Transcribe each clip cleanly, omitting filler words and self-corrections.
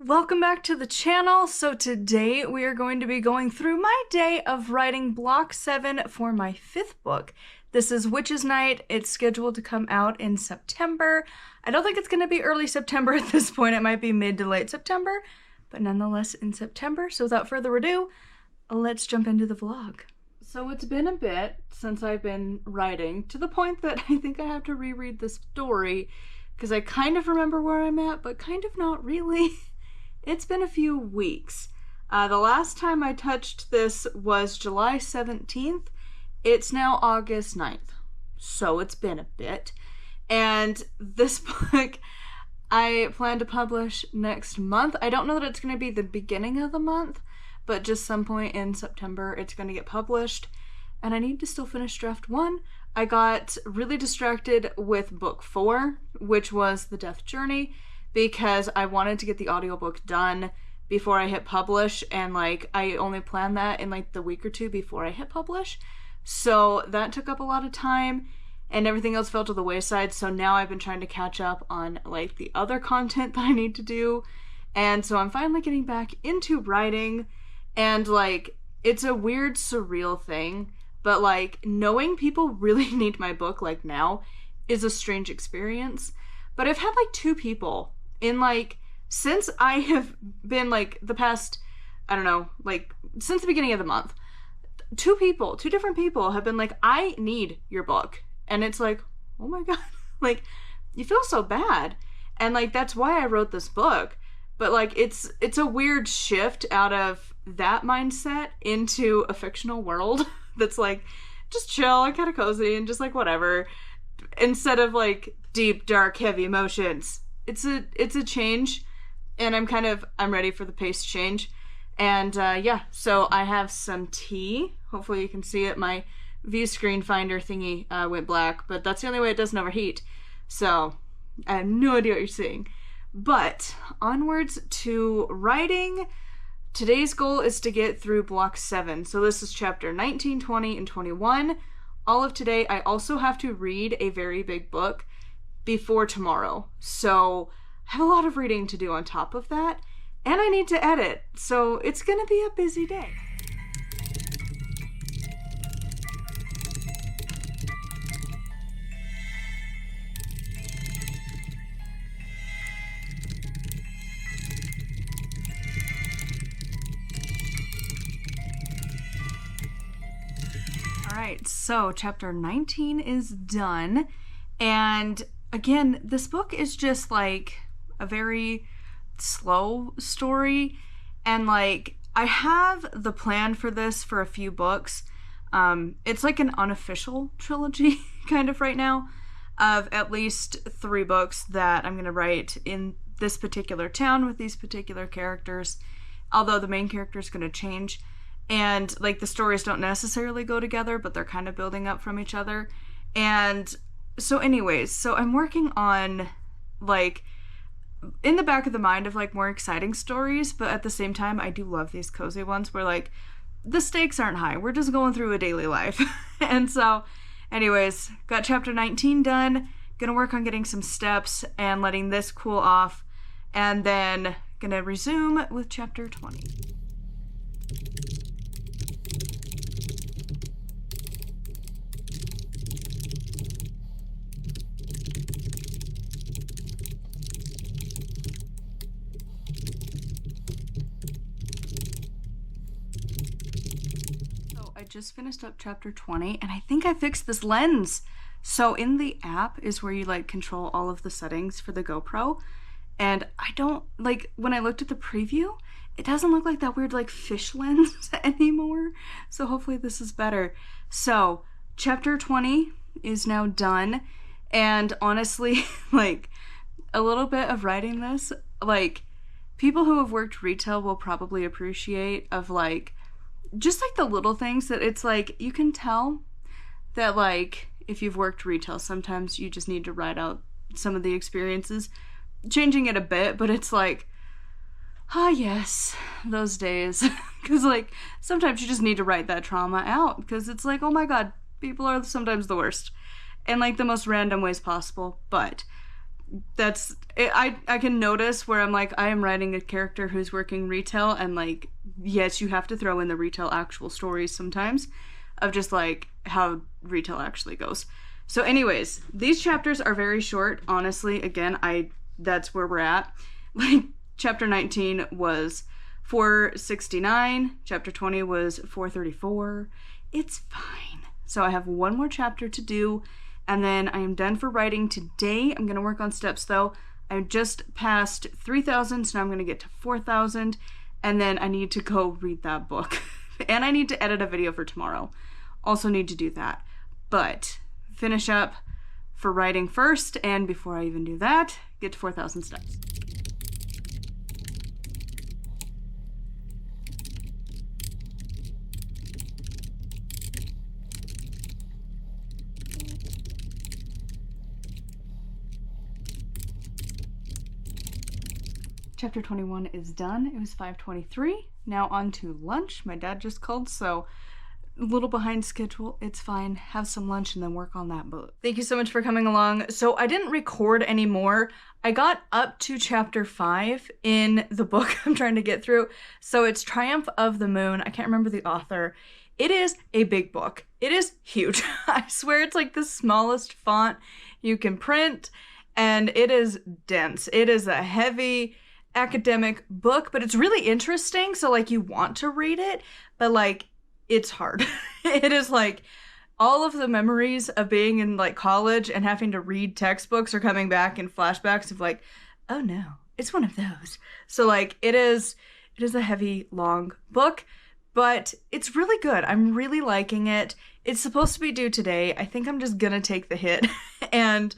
Welcome back to the channel. So today we are going to be going through my day of writing block 7 for my 5th book. This is Witch's Night. It's scheduled to come out in September. I don't think it's going to be early September at this point. It might be mid to late September, but nonetheless in September. So without further ado, let's jump into the vlog. So it's been a bit since I've been writing, to the point that I think I have to reread the story because I kind of remember where I'm at, but kind of not really. It's been a few weeks. The last time I touched this was July 17th. It's now August 9th. So it's been a bit. And this book I plan to publish next month. I don't know that it's going to be the beginning of the month, but just some point in September it's going to get published. And I need to still finish draft 1. I got really distracted with book 4, which was The Death Journey, because I wanted to get the audiobook done before I hit publish, and I only planned that in the week or two before I hit publish. So that took up a lot of time and everything else fell to the wayside. So now I've been trying to catch up on the other content that I need to do. And so I'm finally getting back into writing, and it's a weird, surreal thing, but knowing people really need my book now is a strange experience. But I've had 2 people in since I have been the past, I don't know, since the beginning of the month, 2 different people have been I need your book. And it's oh my God, you feel so bad. And that's why I wrote this book. But it's a weird shift out of that mindset into a fictional world that's just chill and kind of cozy and just whatever, instead of deep, dark, heavy emotions. It's a change, and I'm ready for the pace change. And yeah, so I have some tea. Hopefully you can see it. My view screen finder thingy went black, but that's the only way it doesn't overheat. So I have no idea what you're seeing. But onwards to writing. Today's goal is to get through block 7. So this is chapter 19, 20, and 21. All of today. I also have to read a very big book before tomorrow. So I have a lot of reading to do on top of that. And I need to edit. So it's going to be a busy day. Alright, so chapter 19 is done, and again, this book is just a very slow story, and I have the plan for this for a few books. It's an unofficial trilogy kind of right now of at least 3 books that I'm going to write in this particular town with these particular characters, although the main character is going to change. And the stories don't necessarily go together, but they're kind of building up from each other. And so anyways, so I'm working on in the back of the mind of more exciting stories, but at the same time I do love these cozy ones where the stakes aren't high. We're just going through a daily life. And so anyways, got chapter 19 done. Gonna work on getting some steps and letting this cool off, and then gonna resume with chapter 20. I just finished up chapter 20, and I think I fixed this lens. So in the app is where you control all of the settings for the GoPro, and I don't when I looked at the preview, it doesn't look like that weird fish lens anymore. So hopefully this is better. So chapter 20 is now done, and honestly a little bit of writing this, people who have worked retail will probably appreciate of just the little things that it's you can tell that if you've worked retail, sometimes you just need to write out some of the experiences, changing it a bit, but it's ah yes, those days. Because sometimes you just need to write that trauma out, because it's oh my God, people are sometimes the worst in the most random ways possible. But I can notice where I'm like, I am writing a character who's working retail, and like, yes, you have to throw in the retail actual stories sometimes of just like how retail actually goes. So anyways, these chapters are very short, honestly. Again, that's where we're at. Like, chapter 19 was 469, chapter 20 was 434. It's fine. So I have one more chapter to do, and then I am done for writing today. I'm going to work on steps though. I just passed 3,000, so now I'm going to get to 4,000, and then I need to go read that book. And I need to edit a video for tomorrow. Also need to do that. But finish up for writing first, and before I even do that, get to 4,000 steps. Chapter 21 is done. It was 5:23. Now on to lunch. My dad just called, so a little behind schedule. It's fine. Have some lunch and then work on that book. Thank you so much for coming along. So I didn't record anymore. I got up to chapter 5 in the book I'm trying to get through. So it's Triumph of the Moon. I can't remember the author. It is a big book. It is huge. I swear it's like the smallest font you can print, and it is dense. It is a heavy academic book, but it's really interesting, so like you want to read it, but like it's hard. It is like all of the memories of being in like college and having to read textbooks are coming back in flashbacks of like, oh no, it's one of those. So like it is a heavy, long book, but it's really good. I'm really liking it. It's supposed to be due today. I think I'm just gonna take the hit and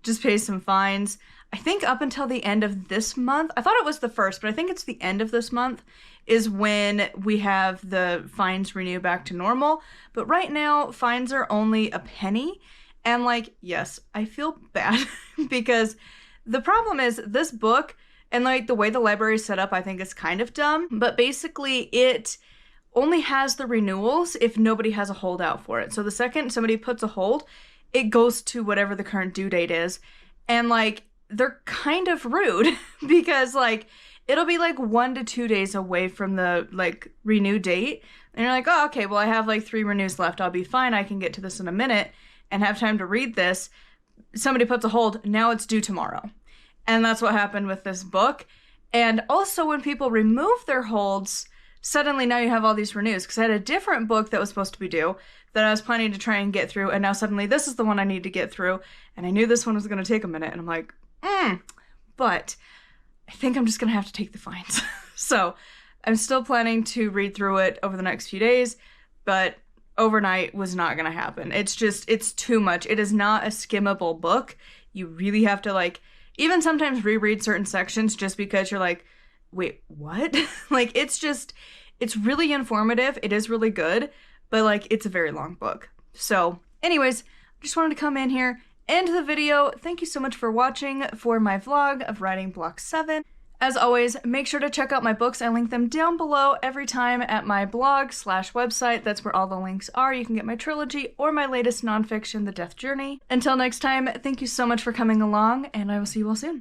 just pay some fines. I think up until the end of this month, I thought it was the first, but I think it's the end of this month is when we have the fines renew back to normal. But right now, fines are only a penny. And like, yes, I feel bad because the problem is this book and like the way the library is set up, I think is kind of dumb. But basically it only has the renewals if nobody has a holdout for it. So the second somebody puts a hold, it goes to whatever the current due date is. And like, they're kind of rude because like it'll be like 1 to 2 days away from the like renew date, and you're like, oh, okay, well I have like 3 renews left, I'll be fine, I can get to this in a minute and have time to read this. Somebody puts a hold, now it's due tomorrow. And that's what happened with this book. And also when people remove their holds, suddenly now you have all these renews, because I had a different book that was supposed to be due that I was planning to try and get through, and now suddenly this is the one I need to get through, and I knew this one was going to take a minute, and I'm like, but I think I'm just gonna have to take the fines. So I'm still planning to read through it over the next few days, but overnight was not gonna happen. It's too much. It is not a skimmable book. You really have to like, even sometimes reread certain sections just because you're like, wait, what? Like, it's really informative. It is really good, but like, it's a very long book. So anyways, just wanted to come in here, end the video. Thank you so much for watching for my vlog of writing Block 7. As always, make sure to check out my books. I link them down below every time at my blog/website. That's where all the links are. You can get my trilogy or my latest nonfiction, The Death Journey. Until next time, thank you so much for coming along, and I will see you all soon.